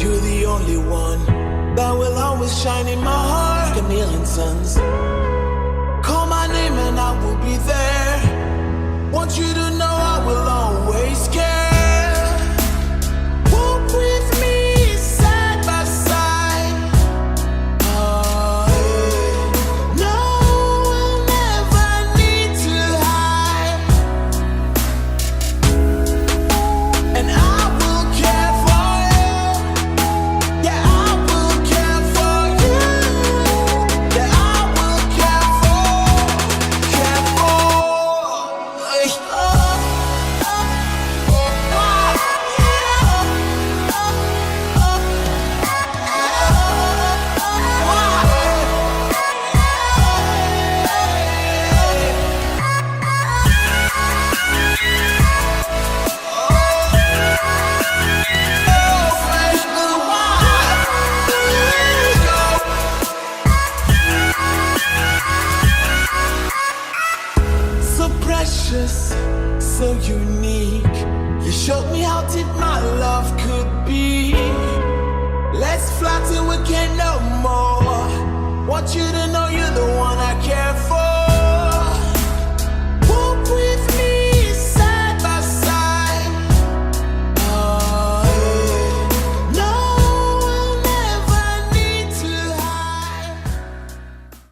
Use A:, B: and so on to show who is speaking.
A: You're the only one that will always shine in my heart like a million suns. Call my name and I will be there. Want you to know I will always care. Walk with me side by side. Oh, yeah. No, we'll never need to hide. And I will care for you. Yeah, I will care for you. Yeah, I will care for, care for. So precious, so unique. You showed me how deep my love could be. Let's fly till we can't no more. Want you to know you're the one I care